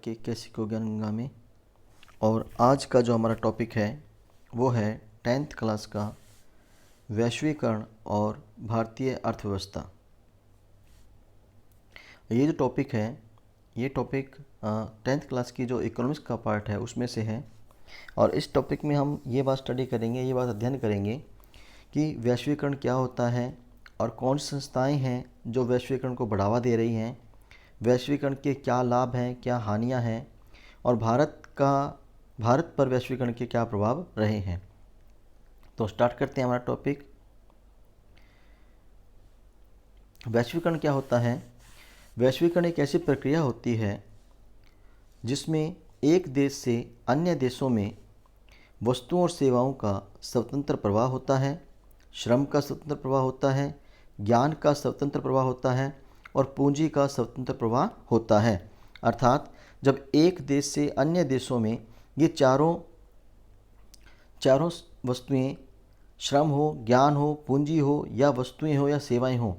आपके कैसी को ज्ञान गंगा में। और आज का जो हमारा टॉपिक है वो है 10th क्लास का वैश्वीकरण और भारतीय अर्थव्यवस्था। ये जो टॉपिक है ये टॉपिक 10th क्लास की जो इकोनॉमिक्स का पार्ट है उसमें से है। और इस टॉपिक में हम ये बात स्टडी करेंगे, ये बात अध्ययन करेंगे कि वैश्वीकरण क्या होता है और कौन सी संस्थाएं हैं जो वैश्वीकरण को बढ़ावा दे रही हैं, वैश्वीकरण के क्या लाभ हैं, क्या हानियां हैं, और भारत पर वैश्वीकरण के क्या प्रभाव रहे हैं। तो स्टार्ट करते हैं हमारा टॉपिक। वैश्वीकरण क्या होता है? वैश्वीकरण एक ऐसी प्रक्रिया होती है जिसमें एक देश से अन्य देशों में वस्तुओं और सेवाओं का स्वतंत्र प्रवाह होता है, श्रम का स्वतंत्र प्रवाह होता है, ज्ञान का स्वतंत्र प्रवाह होता है और पूंजी का स्वतंत्र प्रवाह होता है। अर्थात जब एक देश से अन्य देशों में ये चारों वस्तुएं, श्रम हो, ज्ञान हो, पूंजी हो या वस्तुएं हो या सेवाएं हो,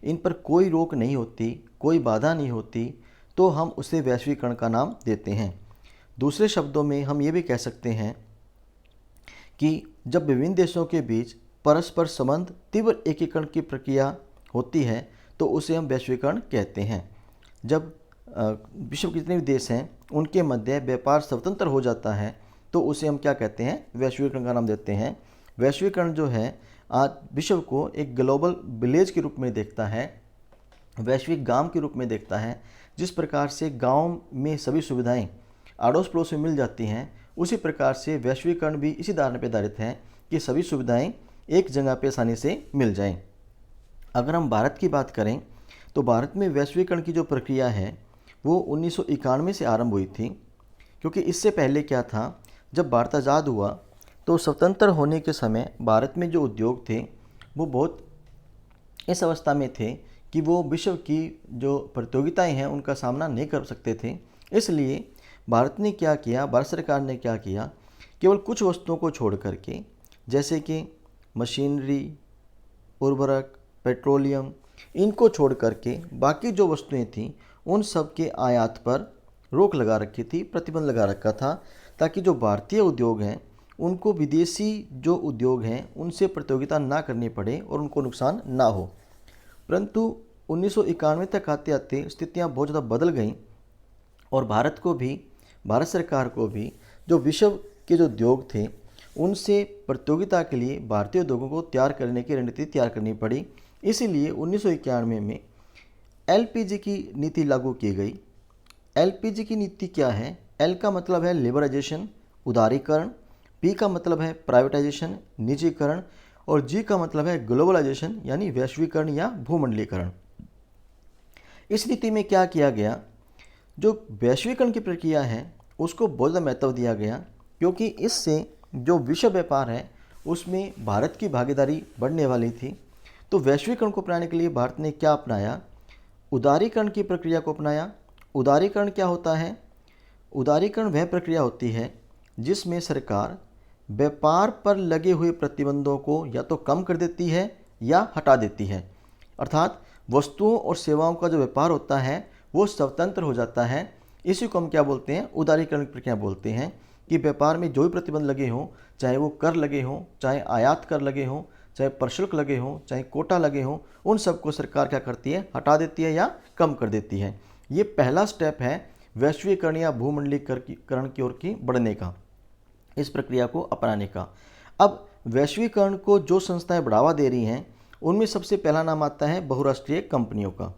इन पर कोई रोक नहीं होती, कोई बाधा नहीं होती, तो हम उसे वैश्वीकरण का नाम देते हैं। दूसरे शब्दों में हम ये भी कह सकते हैं कि जब विभिन्न देशों के बीच परस्पर संबंध तीव्र एकीकरण की प्रक्रिया होती है तो उसे हम वैश्वीकरण कहते हैं। जब विश्व के जितने भी देश हैं उनके मध्य व्यापार स्वतंत्र हो जाता है तो उसे हम क्या कहते हैं? वैश्वीकरण का नाम देते हैं। वैश्वीकरण जो है आज विश्व को एक ग्लोबल विलेज के रूप में देखता है, वैश्विक गांव के रूप में देखता है। जिस प्रकार से गांव में सभी सुविधाएं अड़ोस पड़ोस में मिल जाती हैं, उसी प्रकार से वैश्वीकरण भी इसी धारणा पर आधारित है कि सभी सुविधाएं एक जगह पर आसानी से मिल जाएं। अगर हम भारत की बात करें तो भारत में वैश्वीकरण की जो प्रक्रिया है वो 1991 से आरंभ हुई थी। क्योंकि इससे पहले क्या था, जब भारत आज़ाद हुआ तो स्वतंत्र होने के समय भारत में जो उद्योग थे वो बहुत इस अवस्था में थे कि वो विश्व की जो प्रतियोगिताएं हैं उनका सामना नहीं कर सकते थे। इसलिए भारत ने क्या किया, भारत सरकार ने क्या किया, केवल कुछ वस्तुओं को छोड़ करके, जैसे कि मशीनरी, उर्वरक, पेट्रोलियम, इनको छोड़ करके बाकी जो वस्तुएं थीं उन सब के आयात पर रोक लगा रखी थी, प्रतिबंध लगा रखा था, ताकि जो भारतीय उद्योग हैं उनको विदेशी जो उद्योग हैं उनसे प्रतियोगिता ना करनी पड़े और उनको नुकसान ना हो। परंतु 1991 तक आते आते स्थितियां बहुत ज़्यादा बदल गईं और भारत सरकार को भी जो विश्व के जो उद्योग थे उनसे प्रतियोगिता के लिए भारतीय उद्योगों को तैयार करने की रणनीति तैयार करनी पड़ी। इसीलिए 1991 में एलपीजी की नीति लागू की गई। एलपीजी की नीति क्या है? एल का मतलब है लिबरलाइजेशन, उदारीकरण, पी का मतलब है प्राइवेटाइजेशन, निजीकरण, और जी का मतलब है ग्लोबलाइजेशन यानी वैश्वीकरण या भूमंडलीकरण। इस नीति में क्या किया गया, जो वैश्वीकरण की प्रक्रिया है उसको बहुत ज़्यादा महत्व दिया गया, क्योंकि इससे जो विश्व व्यापार है उसमें भारत की भागीदारी बढ़ने वाली थी। तो वैश्वीकरण को अपनाने के लिए भारत ने क्या अपनाया? उदारीकरण की प्रक्रिया को अपनाया। उदारीकरण क्या होता है? उदारीकरण वह प्रक्रिया होती है जिसमें सरकार व्यापार पर लगे हुए प्रतिबंधों को या तो कम कर देती है या हटा देती है। अर्थात वस्तुओं और सेवाओं का जो व्यापार होता है वो स्वतंत्र हो जाता है। इसी को हम क्या बोलते हैं? उदारीकरण की प्रक्रिया बोलते हैं। कि व्यापार में जो भी प्रतिबंध लगे हों, चाहे वो कर लगे हों, चाहे आयात कर लगे हों, चाहे प्रशुल्क लगे हों, चाहे कोटा लगे हों, उन सबको सरकार क्या करती है? हटा देती है या कम कर देती है। ये पहला स्टेप है वैश्वीकरण या भूमंडलीकरण की ओर की बढ़ने का, इस प्रक्रिया को अपनाने का। अब वैश्वीकरण को जो संस्थाएं बढ़ावा दे रही हैं उनमें सबसे पहला नाम आता है बहुराष्ट्रीय कंपनियों का।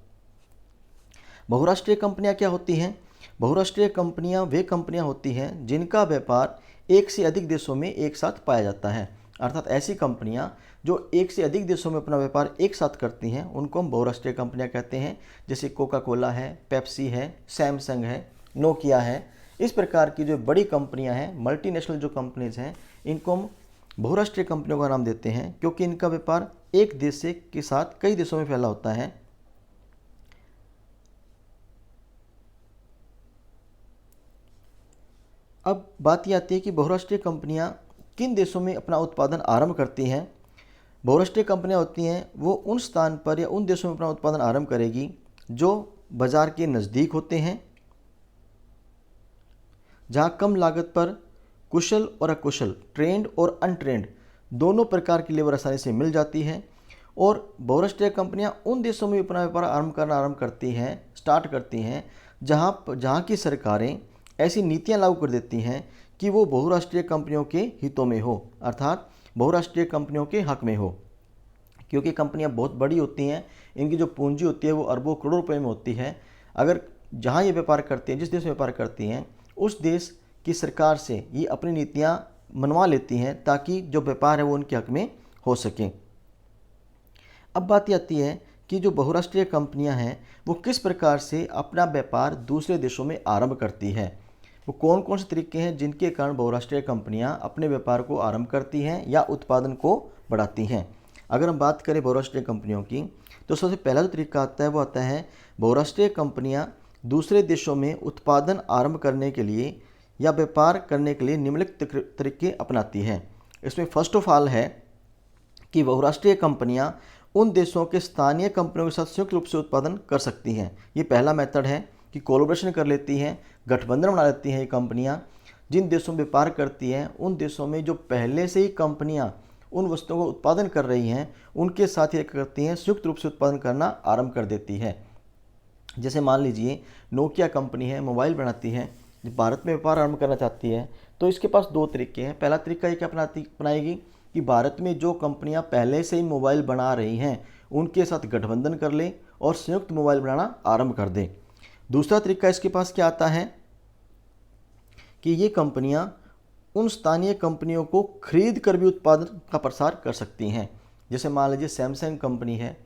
बहुराष्ट्रीय कंपनियां क्या होती हैं? बहुराष्ट्रीय कंपनियां वे कंपनियां होती हैं जिनका व्यापार एक से अधिक देशों में एक साथ पाया जाता है। अर्थात ऐसी कंपनियां जो एक से अधिक देशों में अपना व्यापार एक साथ करती हैं उनको हम बहुराष्ट्रीय कंपनियां कहते हैं। जैसे कोका कोला है, पेप्सी है, सैमसंग है, नोकिया है। इस प्रकार की जो बड़ी कंपनियां हैं, मल्टीनेशनल जो कंपनीज हैं, इनको हम बहुराष्ट्रीय कंपनियों का नाम देते हैं, क्योंकि इनका व्यापार एक देश से के साथ कई देशों में फैला होता है। अब बात यह आती है कि बहुराष्ट्रीय कंपनियां किन देशों में अपना उत्पादन आरंभ करती हैं। बहुराष्ट्रीय कंपनियां होती हैं वो उन स्थान पर या उन देशों में अपना उत्पादन आरंभ करेगी जो बाज़ार के नज़दीक होते हैं, जहाँ कम लागत पर कुशल और अकुशल, ट्रेंड और अनट्रेंड दोनों प्रकार की लेबर आसानी से मिल जाती है। और बहुराष्ट्रीय कंपनियां उन देशों में अपना व्यापार आरंभ करती हैं, स्टार्ट करती हैं, जहाँ की सरकारें ऐसी नीतियां लागू कर देती हैं कि वो बहुराष्ट्रीय कंपनियों के हितों में हो, अर्थात बहुराष्ट्रीय कंपनियों के हक में हो। क्योंकि कंपनियां बहुत बड़ी होती हैं, इनकी जो पूंजी होती है वो अरबों करोड़ों रुपए में होती है। अगर जहाँ ये व्यापार करती हैं, जिस देश में व्यापार करती हैं, उस देश की सरकार से ये अपनी नीतियाँ मनवा लेती हैं ताकि जो व्यापार है वो उनके हक में हो सके। अब बात आती है कि जो बहुराष्ट्रीय कंपनियां हैं वो किस प्रकार से अपना व्यापार दूसरे देशों में आरंभ करती है। वो कौन कौन से तरीके हैं जिनके कारण बहुराष्ट्रीय कंपनियां अपने व्यापार को आरंभ करती हैं या उत्पादन को बढ़ाती हैं। अगर हम बात करें बहुराष्ट्रीय कंपनियों की, तो सबसे पहला जो तरीका आता है वो आता है बहुराष्ट्रीय कंपनियां दूसरे देशों में उत्पादन आरंभ करने के लिए या व्यापार करने के लिए निम्नलिखित तरीके अपनाती हैं। इसमें फर्स्ट ऑफ ऑल है कि बहुराष्ट्रीय कंपनियां उन देशों के स्थानीय कंपनियों के साथ संयुक्त रूप से उत्पादन कर सकती हैं। ये पहला मेथड है कि कोलैबोरेशन कर लेती हैं, गठबंधन बना लेती हैं। ये कंपनियां जिन देशों में व्यापार करती हैं उन देशों में जो पहले से ही कंपनियां उन वस्तुओं का उत्पादन कर रही हैं उनके साथ ये करती हैं, संयुक्त रूप से उत्पादन करना आरंभ कर देती है। जैसे मान लीजिए नोकिया कंपनी है, मोबाइल बनाती है, भारत में व्यापार आरंभ करना चाहती है, तो इसके पास दो तरीके हैं। पहला तरीका ये क्या अपनाएगी कि भारत में जो कंपनियां पहले से ही मोबाइल बना रही हैं उनके साथ गठबंधन कर ले और संयुक्त मोबाइल बनाना आरंभ कर दे। दूसरा तरीका इसके पास क्या आता है कि ये कंपनियां उन स्थानीय कंपनियों को खरीद कर भी उत्पादन का प्रसार कर सकती हैं। जैसे मान लीजिए सैमसंग कंपनी है,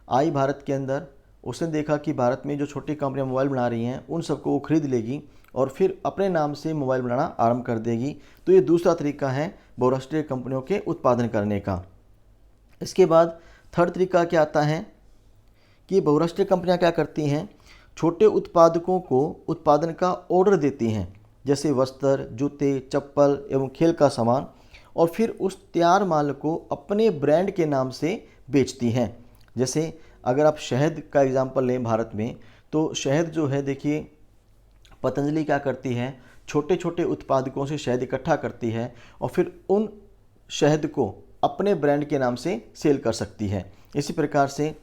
आई भारत के अंदर, उसने देखा कि भारत में जो छोटी कंपनियां मोबाइल बना रही हैं उन सबको वो खरीद लेगी और फिर अपने नाम से मोबाइल बनाना आरंभ कर देगी। तो ये दूसरा तरीका है बहुराष्ट्रीय कंपनियों के उत्पादन करने का। इसके बाद थर्ड तरीका क्या आता है कि बहुराष्ट्रीय कंपनियां क्या करती हैं, छोटे उत्पादकों को उत्पादन का ऑर्डर देती हैं, जैसे वस्त्र, जूते, चप्पल एवं खेल का सामान, और फिर उस तैयार माल को अपने ब्रांड के नाम से बेचती हैं। जैसे अगर आप शहद का एग्जांपल लें भारत में, तो शहद जो है देखिए पतंजलि क्या करती है, छोटे छोटे उत्पादकों से शहद इकट्ठा करती है और फिर उन शहद को अपने ब्रांड के नाम से सेल कर सकती है। इसी प्रकार से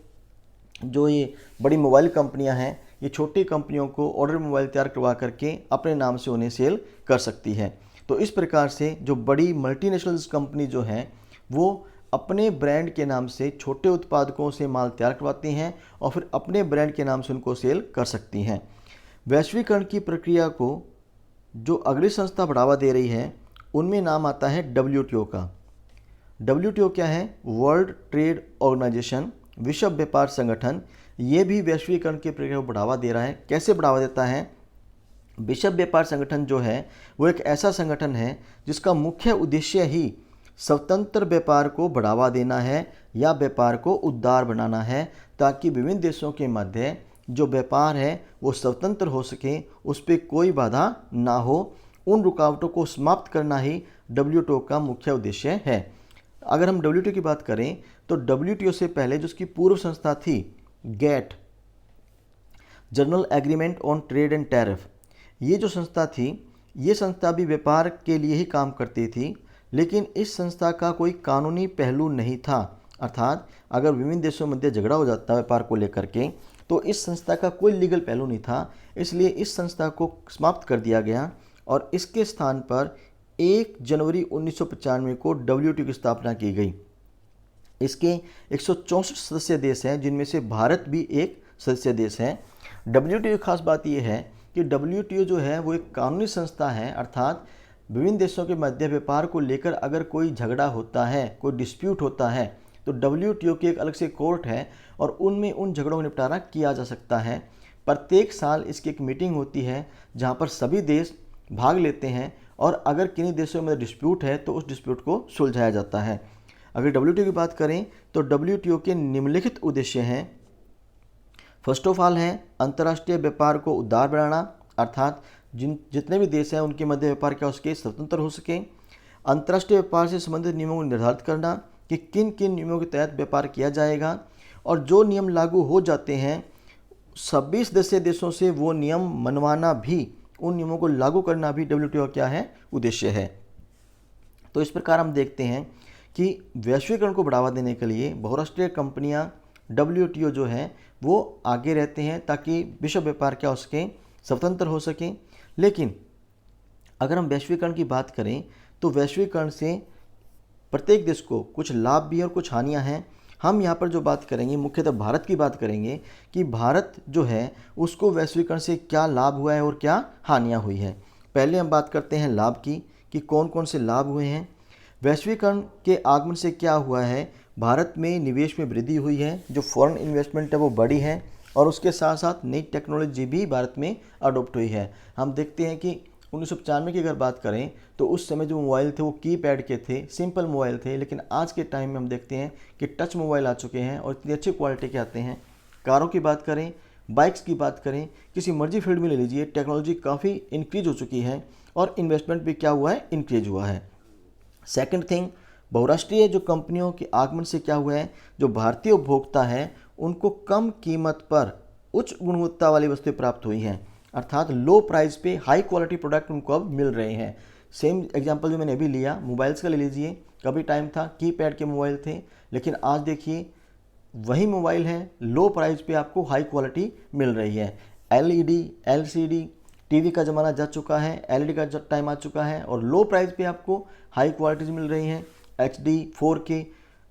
जो ये बड़ी मोबाइल कंपनियां हैं, ये छोटी कंपनियों को ऑर्डर मोबाइल तैयार करवा करके अपने नाम से उन्हें सेल कर सकती है। तो इस प्रकार से जो बड़ी मल्टीनेशनल कंपनी जो हैं वो अपने ब्रांड के नाम से छोटे उत्पादकों से माल तैयार करवाती हैं और फिर अपने ब्रांड के नाम से उनको सेल कर सकती हैं। वैश्वीकरण की प्रक्रिया को जो अगली संस्था बढ़ावा दे रही है उनमें नाम आता है WTO का। WTO क्या है? वर्ल्ड ट्रेड ऑर्गेनाइजेशन, विश्व व्यापार संगठन। ये भी वैश्वीकरण की प्रक्रिया को बढ़ावा दे रहा है। कैसे बढ़ावा देता है? विश्व व्यापार संगठन जो है वो एक ऐसा संगठन है जिसका मुख्य उद्देश्य ही स्वतंत्र व्यापार को बढ़ावा देना है या व्यापार को उदार बनाना है, ताकि विभिन्न देशों के मध्य जो व्यापार है वो स्वतंत्र हो सके, उस पर कोई बाधा ना हो। उन रुकावटों को समाप्त करना ही WTO का मुख्य उद्देश्य है। अगर हम WTO की बात करें तो WTO से पहले जो उसकी पूर्व संस्था थी GATT, general agreement on trade and tariff, ये जो संस्था थी, ये संस्था भी व्यापार के लिए ही काम करती थी, लेकिन इस संस्था का कोई कानूनी पहलू नहीं था। अर्थात अगर विभिन्न देशों में मध्य झगड़ा हो जाता है व्यापार को लेकर के, तो इस संस्था का कोई लीगल पहलू नहीं था। इसलिए इस संस्था को समाप्त कर दिया गया और इसके स्थान पर 1 जनवरी 1995 को WTO की स्थापना की गई। इसके 164 सदस्य देश हैं, जिनमें से भारत भी एक सदस्य देश है। WTO की खास बात यह है कि WTO जो है वो एक कानूनी संस्था है, अर्थात विभिन्न देशों के मध्य व्यापार को लेकर अगर कोई झगड़ा होता है, कोई डिस्प्यूट होता है, तो WTO की एक अलग से कोर्ट है और उनमें उन झगड़ों का निपटारा किया जा सकता है। प्रत्येक साल इसकी एक मीटिंग होती है जहां पर सभी देश भाग लेते हैं और अगर किन्हीं देशों में डिस्प्यूट है तो उस डिस्प्यूट को सुलझाया जाता है। अगर WTO की बात करें तो WTO के निम्नलिखित उद्देश्य हैं। फर्स्ट ऑफ ऑल है अंतर्राष्ट्रीय व्यापार को उदार बनाना, अर्थात जितने भी देश हैं उनके मध्य व्यापार क्या हो सके, स्वतंत्र हो सके। अंतर्राष्ट्रीय व्यापार से संबंधित नियमों को निर्धारित करना कि किन किन नियमों के तहत व्यापार किया जाएगा, और जो नियम लागू हो जाते हैं सभी सदस्य देशों से वो नियम मनवाना भी उन नियमों को लागू करना भी WTO क्या है, उद्देश्य है। तो इस प्रकार हम देखते हैं कि वैश्वीकरण को बढ़ावा देने के लिए बहुराष्ट्रीय कंपनियां WTO जो है वो आगे रहते हैं ताकि विश्व व्यापार क्या उसके स्वतंत्र हो सके। लेकिन अगर हम वैश्वीकरण की बात करें तो वैश्वीकरण से प्रत्येक देश को कुछ लाभ भी है और कुछ हानियां हैं। हम यहाँ पर जो बात करेंगे मुख्यतः भारत की बात करेंगे कि भारत जो है उसको वैश्वीकरण से क्या लाभ हुआ है और क्या हानियां हुई है। पहले हम बात करते हैं लाभ की कि कौन कौन से लाभ हुए हैं। वैश्वीकरण के आगमन से क्या हुआ है, भारत में निवेश में वृद्धि हुई है, जो फॉरेन इन्वेस्टमेंट है वो बढ़ी है और उसके साथ साथ नई टेक्नोलॉजी भी भारत में अडॉप्ट हुई है। हम देखते हैं कि 1995 की अगर बात करें तो उस समय जो मोबाइल थे वो कीपैड के थे, सिंपल मोबाइल थे, लेकिन आज के टाइम में हम देखते हैं कि टच मोबाइल आ चुके हैं और इतनी अच्छी क्वालिटी के आते हैं। कारों की बात करें, बाइक्स की बात करें, किसी मर्जी फील्ड में ले लीजिए, टेक्नोलॉजी काफ़ी इंक्रीज हो चुकी है और इन्वेस्टमेंट भी क्या हुआ है, इंक्रीज हुआ है। सेकंड थिंग, बहुराष्ट्रीय जो कंपनियों के आगमन से क्या हुआ है, जो भारतीय उपभोक्ता है उनको कम कीमत पर उच्च गुणवत्ता वाली वस्तुएं प्राप्त हुई हैं, अर्थात लो प्राइस पे हाई क्वालिटी प्रोडक्ट उनको अब मिल रहे हैं। सेम एग्जांपल जो मैंने अभी लिया मोबाइल्स का ले लीजिए, कभी टाइम था कीपैड के मोबाइल थे, लेकिन आज देखिए वही मोबाइल है, लो प्राइस पे आपको हाई क्वालिटी मिल रही है। LED, LCD टीवी का ज़माना जा चुका है, LED का टाइम आ चुका है और लो प्राइस पे आपको हाई क्वालिटीज़ मिल रही हैं, HD 4K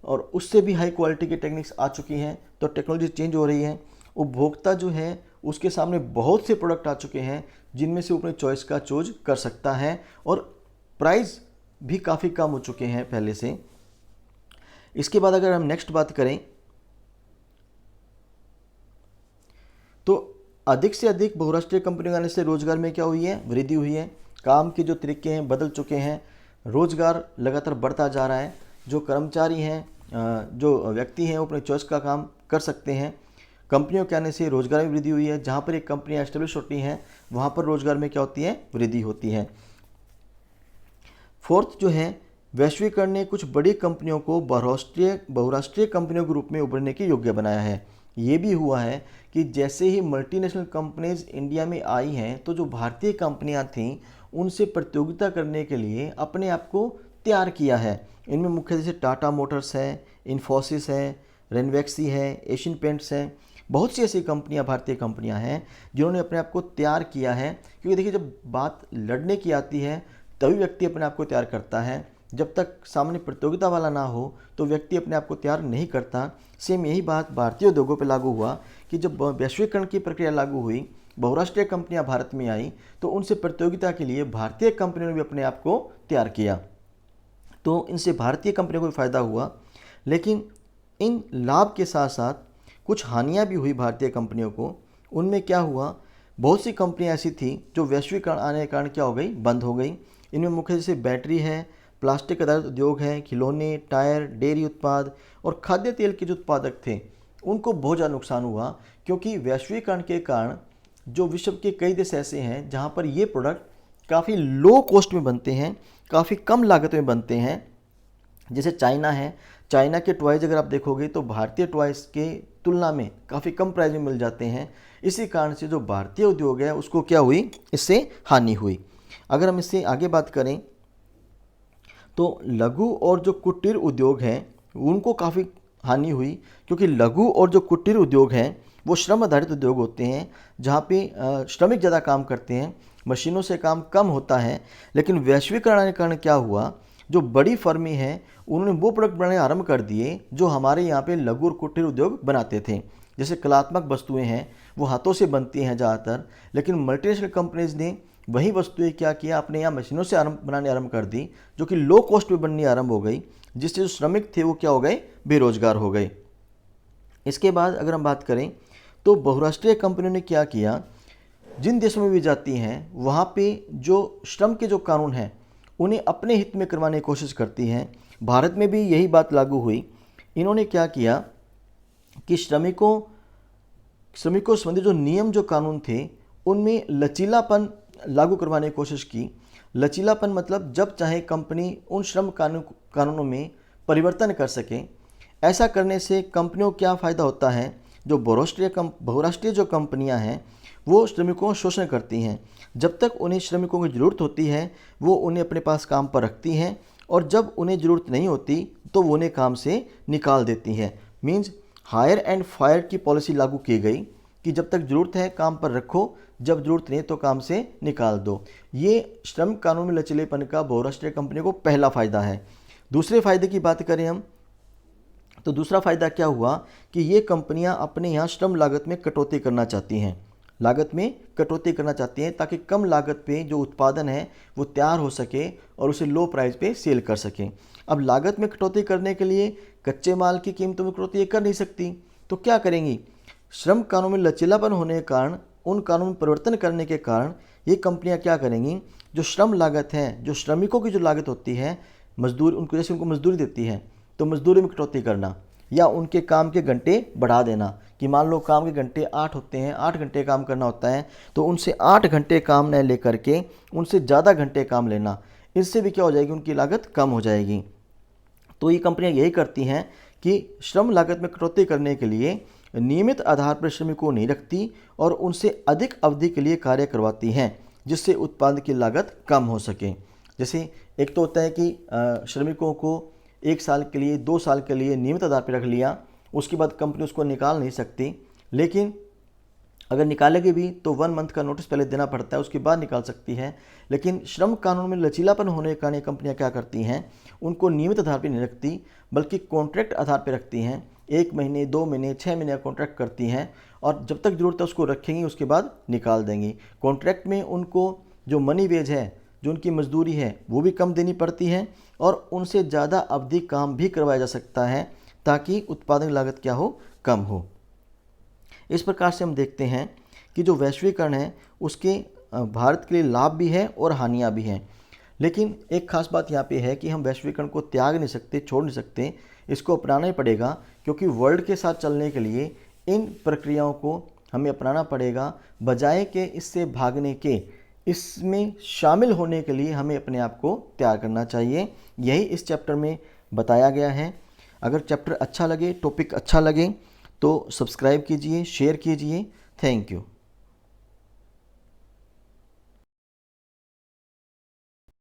और उससे भी हाई क्वालिटी की टेक्निक्स आ चुकी हैं। तो टेक्नोलॉजी चेंज हो रही है, उपभोक्ता जो है उसके सामने बहुत से प्रोडक्ट आ चुके हैं जिनमें से अपने चॉइस का चूज कर सकता है और प्राइस भी काफ़ी कम हो चुके हैं पहले से। इसके बाद अगर हम नेक्स्ट बात करें तो अधिक से अधिक बहुराष्ट्रीय कंपनियों आने से रोजगार में क्या हुई है, वृद्धि हुई है। काम के जो तरीके हैं बदल चुके हैं, रोजगार लगातार बढ़ता जा रहा है। जो कर्मचारी हैं, जो व्यक्ति हैं वो अपने चॉइस का काम कर सकते हैं। कंपनियों के आने से रोजगार में वृद्धि हुई है, जहाँ पर एक कंपनियाँ एस्टेब्लिश होती हैं वहाँ पर रोजगार में क्या होती है, वृद्धि होती है। फोर्थ जो है, वैश्वीकरण ने कुछ बड़ी कंपनियों को बहुराष्ट्रीय कंपनियों के रूप में उभरने के योग्य बनाया है। ये भी हुआ है कि जैसे ही मल्टीनेशनल कंपनीज इंडिया में आई हैं तो जो भारतीय कंपनियां थीं उनसे प्रतियोगिता करने के लिए अपने आप को तैयार किया है। इनमें मुख्य जैसे टाटा मोटर्स है, इन्फोसिस है, रेनवेक्सी है, एशियन पेंट्स है, बहुत सी ऐसी कंपनियां, भारतीय कंपनियां हैं जिन्होंने अपने आप को तैयार किया है। क्योंकि देखिए जब बात लड़ने की आती है तभी व्यक्ति अपने आप को तैयार करता है, जब तक सामने प्रतियोगिता वाला ना हो तो व्यक्ति अपने आप को तैयार नहीं करता। सेम यही बात भारतीय उद्योगों पर लागू हुआ कि जब वैश्वीकरण की प्रक्रिया लागू हुई, बहुराष्ट्रीय कंपनियां भारत में आई तो उनसे प्रतियोगिता के लिए भारतीय कंपनियों ने भी अपने आप को तैयार किया। तो इनसे भारतीय कंपनियों को भी फायदा हुआ, लेकिन इन लाभ के साथ साथ कुछ हानियां भी हुई भारतीय कंपनियों को। उनमें क्या हुआ, बहुत सी कंपनियां ऐसी थी जो वैश्वीकरण आने के कारण क्या हो गई, बंद हो गई। इनमें मुख्य जैसे बैटरी है, प्लास्टिक आधारित उद्योग है, खिलौने, टायर, डेयरी उत्पाद और खाद्य तेल के जो उत्पादक थे उनको बहुत ज़्यादा नुकसान हुआ। क्योंकि वैश्वीकरण के कारण जो विश्व के कई देश ऐसे हैं जहाँ पर ये प्रोडक्ट काफ़ी लो कॉस्ट में बनते हैं, काफ़ी कम लागत में बनते हैं। जैसे चाइना है, चाइना के टॉयज़ अगर आप देखोगे तो भारतीय टॉयज़ के तुलना में काफ़ी कम प्राइस में मिल जाते हैं। इसी कारण से जो भारतीय उद्योग है उसको क्या हुई, इससे हानि हुई। अगर हम इससे आगे बात करें तो लघु और जो कुटीर उद्योग हैं उनको काफ़ी हानि हुई, क्योंकि लघु और जो कुटीर उद्योग हैं वो श्रम आधारित उद्योग होते हैं जहाँ पे श्रमिक ज़्यादा काम करते हैं, मशीनों से काम कम होता है। लेकिन वैश्वीकरण के कारण क्या हुआ, जो बड़ी फर्में हैं उन्होंने वो प्रोडक्ट बनाने आरंभ कर दिए जो हमारे यहाँ पे लघु और कुटीर उद्योग बनाते थे। जैसे कलात्मक वस्तुएं हैं वो हाथों से बनती हैं ज़्यादातर, लेकिन मल्टीनेशनल कंपनीज ने वही वस्तुएं क्या किया, अपने यहाँ मशीनों से बनाने आरंभ कर दी जो कि लो कॉस्ट में बननी आरंभ हो गई, जिससे जो श्रमिक थे वो क्या हो गए, बेरोजगार हो गए। इसके बाद अगर हम बात करें तो बहुराष्ट्रीय कंपनियों ने क्या किया, जिन देशों में भी जाती हैं वहाँ पे जो श्रम के जो कानून हैं उन्हें अपने हित में करवाने की कोशिश करती हैं। भारत में भी यही बात लागू हुई। इन्होंने क्या किया कि श्रमिकों संबंधी जो नियम, जो कानून थे उनमें लचीलापन लागू करवाने की कोशिश की। लचीलापन मतलब जब चाहे कंपनी उन श्रम कानूनों में परिवर्तन कर सके। ऐसा करने से कंपनियों को क्या फ़ायदा होता है, जो बहुराष्ट्रीय जो कंपनियां हैं वो श्रमिकों का शोषण करती हैं। जब तक उन्हें श्रमिकों की ज़रूरत होती है वो उन्हें अपने पास काम पर रखती हैं, और जब उन्हें ज़रूरत नहीं होती तो वो उन्हें काम से निकाल देती हैं। मीन्स हायर एंड फायर की पॉलिसी लागू की गई कि जब तक ज़रूरत है काम पर रखो, जब ज़रूरत नहीं तो काम से निकाल दो। ये श्रम कानून में लचीलेपन का बहुराष्ट्रीय कंपनी को पहला फ़ायदा है। दूसरे फ़ायदे की बात करें हम, तो दूसरा फ़ायदा क्या हुआ कि ये कंपनियां अपने यहाँ श्रम लागत में कटौती करना चाहती हैं। लागत में कटौती करना चाहती हैं ताकि कम लागत पे जो उत्पादन है वो तैयार हो सके और उसे लो प्राइस पे सेल कर सकें। अब लागत में कटौती करने के लिए कच्चे माल की कीमतों में कटौती कर नहीं सकती, तो क्या करेंगी? श्रम कानून में लचीलापन होने के कारण, उन कानून में परिवर्तन करने के कारण ये कंपनियां क्या करेंगी, जो श्रम लागत है, जो श्रमिकों की जो लागत होती है, मजदूर उनको जैसे उनको मजदूरी देती है तो मजदूरी में कटौती करना, या उनके काम के घंटे बढ़ा देना कि मान लो काम के घंटे 8 होते हैं, 8 घंटे काम करना होता है तो उनसे 8 घंटे काम न लेकर के उनसे ज़्यादा घंटे काम लेना। इससे भी क्या हो जाएगी, उनकी लागत कम हो जाएगी। तो ये कंपनियां यही करती हैं कि श्रम लागत में कटौती करने के लिए नियमित आधार पर श्रमिकों को नहीं रखती और उनसे अधिक अवधि के लिए कार्य करवाती हैं, जिससे उत्पादन की लागत कम हो सके। जैसे एक तो होता है कि श्रमिकों को 1 साल के लिए, 2 साल के लिए नियमित आधार पर रख लिया, उसके बाद कंपनी उसको निकाल नहीं सकती, लेकिन अगर निकालेगी भी तो 1 मंथ का नोटिस पहले देना पड़ता है, उसके बाद निकाल सकती है। लेकिन श्रम कानून में लचीलापन होने के कारण ये कंपनियां क्या करती हैं, उनको नियमित आधार पर नहीं रखती बल्कि कॉन्ट्रैक्ट आधार पर रखती हैं। 1 महीने, 2 महीने, 6 महीने का कॉन्ट्रैक्ट करती हैं और जब तक ज़रूरत है उसको रखेंगी, उसके बाद निकाल देंगी। कॉन्ट्रैक्ट में उनको जो मनी वेज है, जो उनकी मजदूरी है, वो भी कम देनी पड़ती है और उनसे ज़्यादा अवधि काम भी करवाया जा सकता है ताकि उत्पादन लागत क्या हो, कम हो। इस प्रकार से हम देखते हैं कि जो वैश्वीकरण है उसके भारत के लिए लाभ भी है और हानियाँ भी हैं। लेकिन एक खास बात यहाँ पे है कि हम वैश्वीकरण को त्याग नहीं सकते, छोड़ नहीं सकते, इसको अपनाना ही पड़ेगा, क्योंकि वर्ल्ड के साथ चलने के लिए इन प्रक्रियाओं को हमें अपनाना पड़ेगा, बजाय के इससे भागने के। इसमें शामिल होने के लिए हमें अपने आप को तैयार करना चाहिए। यही इस चैप्टर में बताया गया है। अगर चैप्टर अच्छा लगे, टॉपिक अच्छा लगे तो सब्सक्राइब कीजिए, शेयर कीजिए। Thank you.